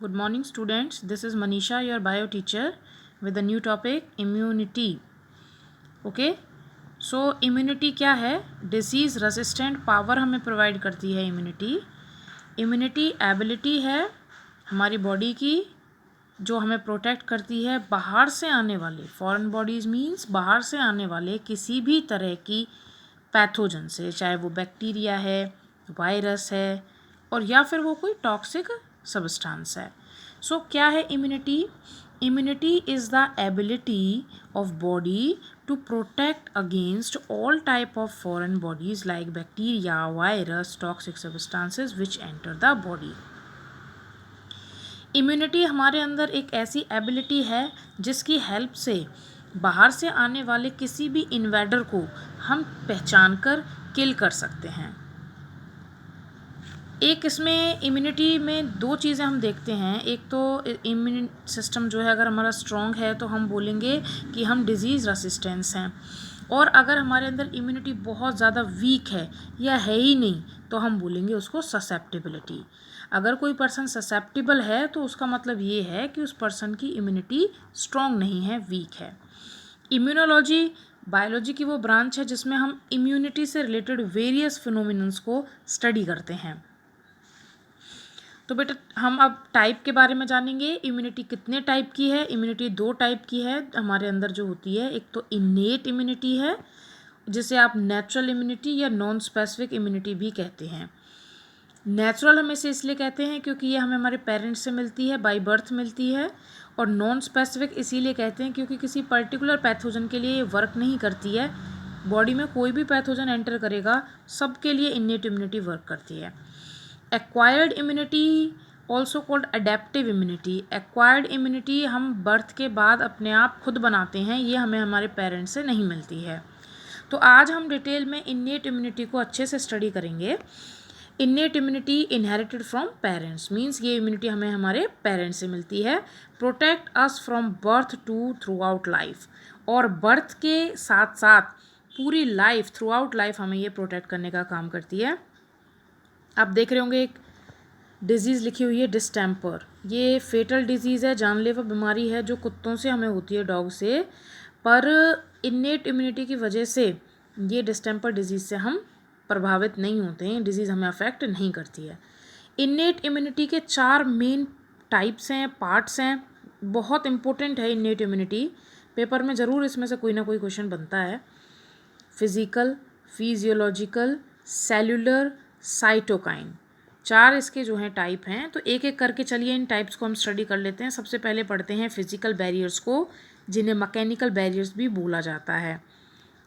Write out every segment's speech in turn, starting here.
Good morning students, this is Manisha, your bio teacher with a new topic immunity. Okay, so immunity क्या है? Disease resistant power हमें provide करती है immunity. Immunity ability है हमारी body की जो हमें प्रोटेक्ट करती है बाहर से आने वाले, फॉरेन बॉडीज़ मीन्स बाहर से आने वाले किसी भी तरह की पैथोजन से, चाहे वो बैक्टीरिया है, वायरस है और या फिर वो कोई टॉक्सिक सब्सटेंस है. सो क्या है immunity? Immunity is the ability of body to protect against all type of foreign bodies like bacteria, virus, toxic substances which enter the body. Immunity हमारे अंदर एक ऐसी एबिलिटी है जिसकी हेल्प से बाहर से आने वाले किसी भी इन्वेडर को हम पहचान कर किल कर सकते हैं. एक इसमें इम्यूनिटी में दो चीज़ें हम देखते हैं. एक तो इम्यून सिस्टम जो है अगर हमारा स्ट्रॉन्ग है तो हम बोलेंगे कि हम डिजीज़ रेसिस्टेंस हैं, और अगर हमारे अंदर इम्यूनिटी बहुत ज़्यादा वीक है या है ही नहीं तो हम बोलेंगे उसको ससेप्टिबिलिटी. अगर कोई पर्सन ससेप्टिबल है तो उसका मतलब ये है कि उस पर्सन की इम्यूनिटी स्ट्रॉन्ग नहीं है, वीक है. इम्यूनोलॉजी बायोलॉजी की वो ब्रांच है जिसमें हम इम्यूनिटी से रिलेटेड वेरियस फिनोमिनन्स को स्टडी करते हैं. तो बेटा हम अब टाइप के बारे में जानेंगे. इम्यूनिटी कितने टाइप की है? इम्यूनिटी दो टाइप की है हमारे अंदर जो होती है. एक तो इनेट इम्यूनिटी है जिसे आप नेचुरल इम्यूनिटी या नॉन स्पेसिफिक इम्यूनिटी भी कहते हैं. नेचुरल हम इसे इसलिए कहते हैं क्योंकि ये हमें हमारे पेरेंट्स से मिलती है, बाय बर्थ मिलती है. और नॉन स्पेसिफिक इसीलिए कहते हैं क्योंकि किसी पर्टिकुलर पैथोजन के लिए ये वर्क नहीं करती है. बॉडी में कोई भी पैथोजन एंटर करेगा सबके लिए इनेट इम्यूनिटी वर्क करती है. Acquired immunity also called adaptive immunity. Acquired immunity हम बर्थ के बाद अपने आप खुद बनाते हैं, ये हमें हमारे पेरेंट्स से नहीं मिलती है. तो आज हम डिटेल में इनेट इम्यूनिटी को अच्छे से स्टडी करेंगे. Innate immunity inherited from parents means ये इम्यूनिटी हमें हमारे पेरेंट्स से मिलती है. Protect us from birth to throughout life. और बर्थ के साथ साथ पूरी लाइफ, थ्रू आउट लाइफ हमें ये प्रोटेक्ट करने का काम करती है. आप देख रहे होंगे एक डिजीज़ लिखी हुई है डिस्टेम्पर. ये फेटल डिजीज़ है, जानलेवा बीमारी है जो कुत्तों से हमें होती है, डॉग से. पर इनेट इम्यूनिटी की वजह से ये डिस्टेम्पर डिजीज़ से हम प्रभावित नहीं होते हैं, डिजीज़ हमें अफेक्ट नहीं करती है. इनेट इम्यूनिटी के 4 मेन टाइप्स हैं, पार्ट्स हैं. बहुत इंपॉर्टेंट है इनेट इम्यूनिटी. पेपर में ज़रूर इसमें से कोई ना कोई क्वेश्चन बनता है. फिज़िकल, फिजियोलॉजिकल, सेलुलर, साइटोकाइन, 4 इसके जो हैं टाइप हैं. तो एक एक करके चलिए इन टाइप्स को हम स्टडी कर लेते हैं. सबसे पहले पढ़ते हैं फिजिकल बैरियर्स को, जिन्हें मैकेनिकल बैरियर्स भी बोला जाता है.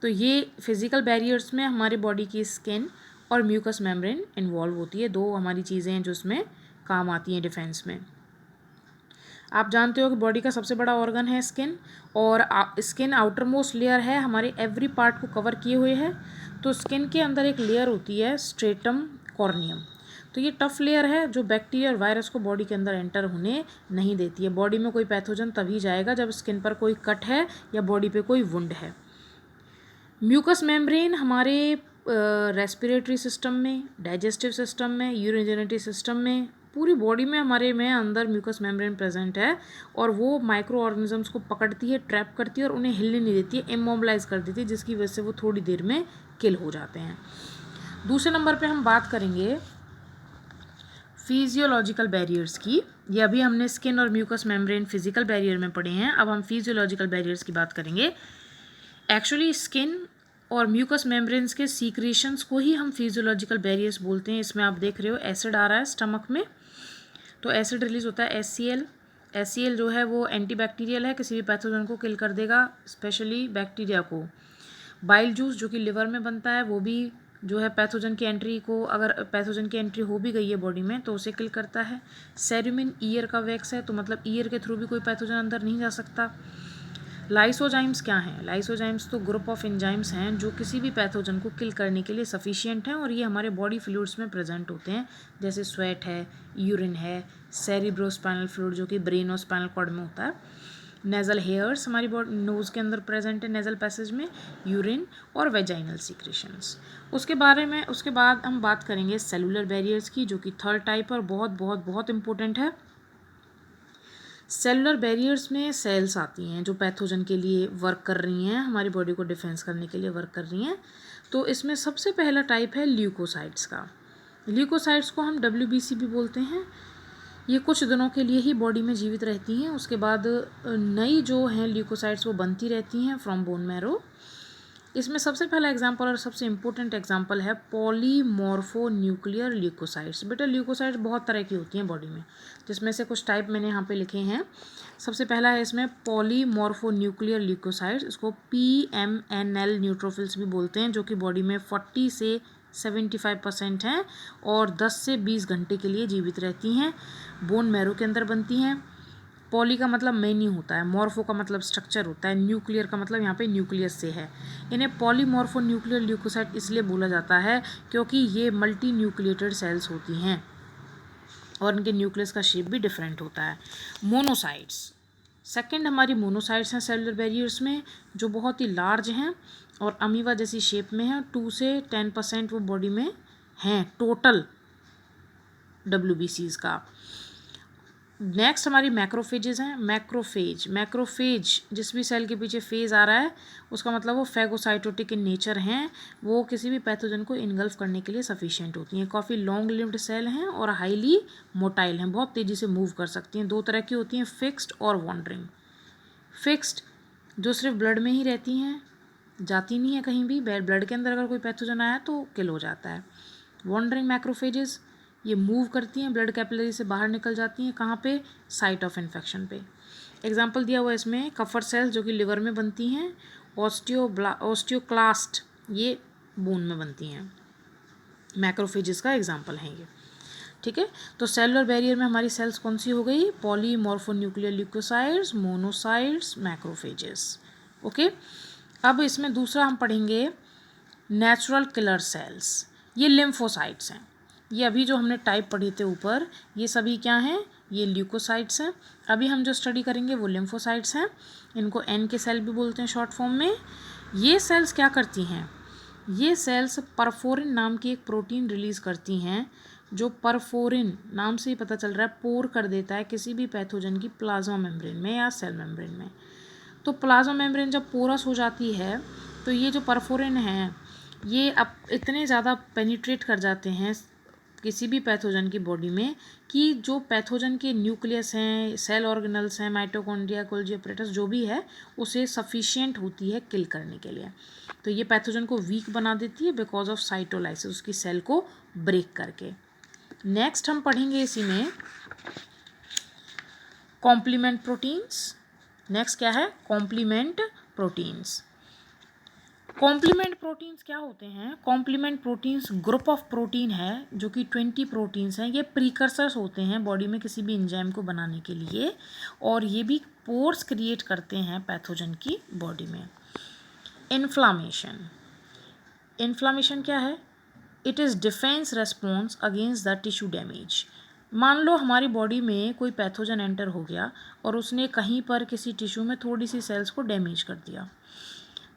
तो ये फिजिकल बैरियर्स में हमारी बॉडी की स्किन और म्यूकस मेम्ब्रेन इन्वॉल्व होती है. दो हमारी चीज़ें हैं जो इसमें काम आती हैं डिफेंस में. आप जानते हो कि बॉडी का सबसे बड़ा ऑर्गन है स्किन, और स्किन आउटर मोस्ट लेयर है, हमारे एवरी पार्ट को कवर किए हुए है. तो स्किन के अंदर एक लेयर होती है स्ट्रेटम कॉर्नियम. तो ये टफ लेयर है जो बैक्टीरिया और वायरस को बॉडी के अंदर एंटर होने नहीं देती है. बॉडी में कोई पैथोजन तभी जाएगा जब स्किन पर कोई कट है या बॉडी पे कोई वुंड है. म्यूकस मेम्ब्रेन हमारे रेस्पिरेटरी सिस्टम में, डाइजेस्टिव सिस्टम में, यूरिनरी सिस्टम में, पूरी बॉडी में हमारे में अंदर म्यूकस मेम्ब्रेन प्रेजेंट है. और वो माइक्रो ऑर्गेनिजम्स को पकड़ती है, ट्रैप करती है और उन्हें हिलने नहीं देती है, इमोबिलाइज कर देती है, जिसकी वजह से वो थोड़ी देर में किल हो जाते हैं. दूसरे नंबर पे हम बात करेंगे फिजियोलॉजिकल बैरियर्स की. ये अभी हमने स्किन और म्यूकस मेम्ब्रेन फिजिकल बैरियर में पढ़े हैं. अब हम फिजियोलॉजिकल बैरियर्स की बात करेंगे. एक्चुअली स्किन और म्यूकस मेम्ब्रेन्स के सीक्रेशंस को ही हम फिजियोलॉजिकल बैरियर्स बोलते हैं. इसमें आप देख रहे हो एसिड आ रहा है स्टमक में, तो एसिड रिलीज होता है HCl. HCl जो है वो एंटीबैक्टीरियल है, किसी भी पैथोजन को किल कर देगा, स्पेशली बैक्टीरिया को. बाइल जूस जो कि लिवर में बनता है वो भी जो है पैथोजन की एंट्री को, अगर पैथोजन की एंट्री हो भी गई है बॉडी में तो उसे किल करता है. सेरुमिन ईयर का वैक्स है, तो मतलब ईयर के थ्रू भी कोई पैथोजन अंदर नहीं जा सकता. लाइसोजाइम्स क्या हैं? लाइसोजाइम्स तो ग्रुप ऑफ एंजाइम्स हैं जो किसी भी पैथोजन को किल करने के लिए सफिशिएंट हैं, और ये हमारे बॉडी फ्लूइड्स में प्रेजेंट होते हैं, जैसे स्वेट है, यूरिन है, सेरिब्रोस्पाइनल फ्लूइड जो कि ब्रेन और स्पाइनल कॉर्ड में होता है. नेज़ल हेयर्स हमारी बॉडी नोज़ के अंदर प्रेजेंट है, नेज़ल पैसेज में, यूरिन और वेजाइनल सीक्रेशंस. उसके बाद हम बात करेंगे सेलुलर बैरियर्स की, जो कि थर्ड टाइप और बहुत बहुत बहुत इंपॉर्टेंट है. सेलुलर बैरियर्स में सेल्स आती हैं जो पैथोजन के लिए वर्क कर रही हैं, हमारी बॉडी को डिफेंस करने के लिए वर्क कर रही हैं। तो इसमें सबसे पहला टाइप है ल्यूकोसाइट्स का। ल्यूकोसाइट्स को हम WBC भी बोलते हैं। ये कुछ दिनों के लिए ही बॉडी में जीवित रहती हैं, उसके बाद नई जो हैं ल्यूकोसाइट्स वो बनती रहती हैं फ्रॉम बोन मैरो। इसमें सबसे पहला एग्जांपल और सबसे इम्पोर्टेंट एग्जांपल है पॉलीमॉर्फो न्यूक्लियर ल्यूकोसाइट्स। बेटा ल्यूकोसाइट्स बहुत तरह की होती हैं बॉडी में, जिसमें से कुछ टाइप मैंने यहाँ पे लिखे हैं। सबसे पहला है इसमें पॉलीमॉर्फो न्यूक्लियर ल्यूकोसाइट्स, इसको PMNL न्यूट्रोफिल्स भी बोलते हैं, जो कि बॉडी में 40 से 75% हैं और 10 से 20 घंटे के लिए जीवित रहती हैं। बोन मैरो के अंदर बनती हैं। पॉली का मतलब मैनी होता है, मॉर्फो का मतलब स्ट्रक्चर होता है, न्यूक्लियर का मतलब यहाँ पे न्यूक्लियस से है। इन्हें पॉलीमॉर्फो न्यूक्लियर ल्यूकोसाइट इसलिए बोला जाता है क्योंकि ये मल्टी न्यूक्लिएटेड सेल्स होती हैं और इनके न्यूक्लियस का शेप भी डिफरेंट होता है। मोनोसाइट्स सेकंड हमारी मोनोसाइट्स हैं सेलुलर बैरियर्स में, जो बहुत ही लार्ज हैं और अमीबा जैसी शेप में है। 2 से 10% वो बॉडी में हैं टोटल WBCs का। नेक्स्ट हमारी मैक्रोफेजेस हैं। मैक्रोफेज जिस भी सेल के पीछे फेज आ रहा है उसका मतलब वो फैगोसाइटोटिक इन नेचर हैं, वो किसी भी पैथोजन को इनगल्फ करने के लिए सफिशिएंट होती हैं। काफ़ी लॉन्ग लिव्ड सेल हैं और हाईली मोटाइल हैं, बहुत तेज़ी से मूव कर सकती हैं। 2 तरह की होती हैं, फिक्स्ड और वॉन्डरिंग। फिक्स्ड जो सिर्फ ब्लड में ही रहती हैं, जाती नहीं है कहीं भी, ब्लड के अंदर अगर कोई पैथोजन आया तो किल हो जाता है। वॉन्डरिंग मैक्रोफेजेस ये मूव करती हैं, ब्लड कैपिलरी से बाहर निकल जाती हैं, कहाँ पे, साइट ऑफ इन्फेक्शन पे। एग्जांपल दिया हुआ इसमें कफर सेल्स जो कि लिवर में बनती हैं, ऑस्टियोक्लास्ट ये बोन में बनती हैं। मैक्रोफेजेस का एग्जांपल है ये, ठीक है। तो सेलुलर बैरियर में हमारी सेल्स कौन सी हो गई, polymorphonuclear leucocytes, monocytes, macrophages. Okay, अब इसमें दूसरा हम पढ़ेंगे नेचुरल किलर सेल्स। ये लिम्फोसाइट्स हैं। ये अभी जो हमने टाइप पढ़े थे ऊपर, ये सभी क्या हैं, ये ल्यूकोसाइट्स हैं। अभी हम जो स्टडी करेंगे वो लिम्फोसाइट्स हैं। इनको N के सेल भी बोलते हैं शॉर्ट फॉर्म में। ये सेल्स क्या करती हैं, ये सेल्स परफोरिन नाम की एक प्रोटीन रिलीज़ करती हैं, जो परफोरिन नाम से ही पता चल रहा है पोर कर देता है किसी भी पैथोजन की प्लाज्मा मेम्ब्रेन में या सेल मेम्ब्रेन में। तो प्लाज्मा मेम्ब्रेन जब पोरस हो जाती है तो ये जो परफोरिन हैं ये अब इतने ज़्यादा पेनिट्रेट कर जाते हैं किसी भी पैथोजन की बॉडी में कि जो पैथोजन के न्यूक्लियस हैं, सेल ऑर्गेनल्स हैं, माइटोकॉन्ड्रिया, गोल्गी apparatus जो भी है, उसे सफिशिएंट होती है किल करने के लिए। तो ये पैथोजन को वीक बना देती है बिकॉज ऑफ साइटोलाइसिस, उसकी सेल को ब्रेक करके। नेक्स्ट हम पढ़ेंगे इसी में कॉम्प्लीमेंट प्रोटीन्स। नेक्स्ट क्या है, कॉम्प्लीमेंट प्रोटीन्स। कॉम्प्लीमेंट प्रोटीन्स क्या होते हैं, complement proteins group of protein है जो कि 20 प्रोटीन्स हैं। ये प्रीकर्सर्स होते हैं बॉडी में किसी भी एंजाइम को बनाने के लिए, और ये भी पोर्स क्रिएट करते हैं पैथोजन की बॉडी में। इन्फ्लामेशन क्या है, it is defence response against the tissue damage. मान लो हमारी बॉडी में कोई पैथोजन एंटर हो गया और उसने कहीं पर किसी टिश्यू में थोड़ी सी सेल्स को डैमेज कर दिया,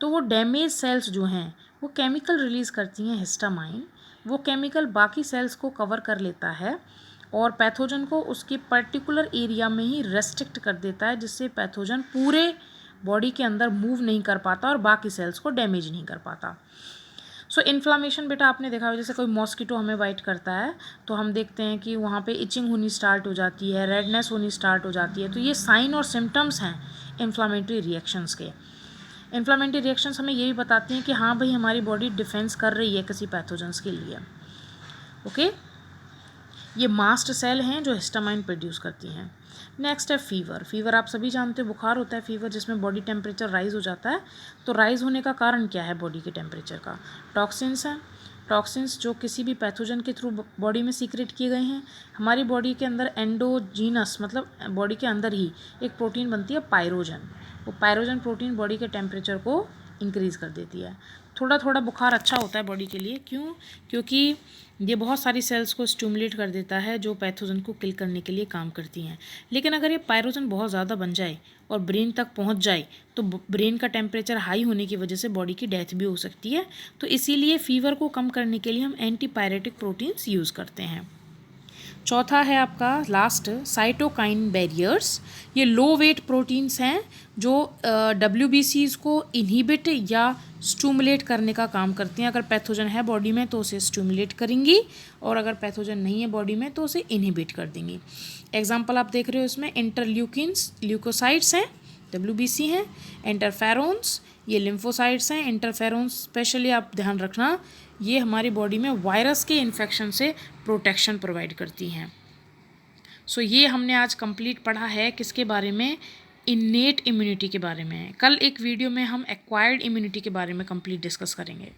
तो वो डैमेज सेल्स जो हैं वो केमिकल रिलीज़ करती हैं हिस्टामाइन। वो केमिकल बाकी सेल्स को कवर कर लेता है और पैथोजन को उसके पर्टिकुलर एरिया में ही रेस्ट्रिक्ट कर देता है, जिससे पैथोजन पूरे बॉडी के अंदर मूव नहीं कर पाता और बाकी सेल्स को डैमेज नहीं कर पाता। सो इन्फ्लामेशन बेटा आपने देखा हो, जैसे कोई मॉस्किटो हमें बाइट करता है तो हम देखते हैं कि वहाँ पे इचिंग होनी स्टार्ट हो जाती है, रेडनेस होनी स्टार्ट हो जाती है। तो ये साइन और सिम्टम्स हैं इन्फ्लामेटरी रिएक्शंस के। इन्फ्लामेटरी रिएक्शंस हमें ये भी बताती हैं कि हाँ भाई हमारी बॉडी डिफेंस कर रही है किसी पैथोजन्स के लिए। ओके, ये मास्ट सेल हैं जो हिस्टामाइन प्रोड्यूस करती हैं। नेक्स्ट है फीवर आप सभी जानते हो, बुखार होता है फीवर, जिसमें बॉडी टेम्परेचर राइज हो जाता है। तो राइज होने का कारण क्या है बॉडी के टेम्परेचर का, टॉक्सिन्स हैं। टॉक्सिन्स जो किसी भी पैथोजन के थ्रू बॉडी में सीक्रेट किए गए हैं। हमारी बॉडी के अंदर एंडोजीनस मतलब बॉडी के अंदर ही एक प्रोटीन बनती है पायरोजन। वो पायरोजन प्रोटीन बॉडी के टेम्परेचर को इंक्रीज़ कर देती है। थोड़ा थोड़ा बुखार अच्छा होता है बॉडी के लिए, क्यों, क्योंकि ये बहुत सारी सेल्स को स्टिमुलेट कर देता है जो पैथोजन को किल करने के लिए काम करती हैं। लेकिन अगर ये पायरोजन बहुत ज़्यादा बन जाए और ब्रेन तक पहुंच जाए तो ब्रेन का टेम्परेचर हाई होने की वजह से बॉडी की डेथ भी हो सकती है। तो इसीलिए फीवर को कम करने के लिए हम एंटीपायरेटिक प्रोटीन्स यूज़ करते हैं। चौथा है आपका लास्ट साइटोकाइन बैरियर्स। ये लो वेट प्रोटीन्स हैं जो WBCs को इनहिबिट या स्टूमुलेट करने का काम करती हैं। अगर पैथोजन है बॉडी में तो उसे स्टूमुलेट करेंगी, और अगर पैथोजन नहीं है बॉडी में तो उसे इनहिबिट कर देंगी। एग्जाम्पल आप देख रहे हो इसमें, इंटरल्यूकिन्स ल्यूकोसाइट्स हैं, WBC हैं। इंटरफेरोन्स ये लिम्फोसाइट्स हैं। इंटरफेरोन्स स्पेशली आप ध्यान रखना, ये हमारी बॉडी में वायरस के इन्फेक्शन से प्रोटेक्शन प्रोवाइड करती हैं। सो ये हमने आज कंप्लीट पढ़ा है किसके बारे में, इन्नेट इम्यूनिटी के बारे में। कल एक वीडियो में हम एक्वायर्ड इम्यूनिटी के बारे में कंप्लीट डिस्कस करेंगे।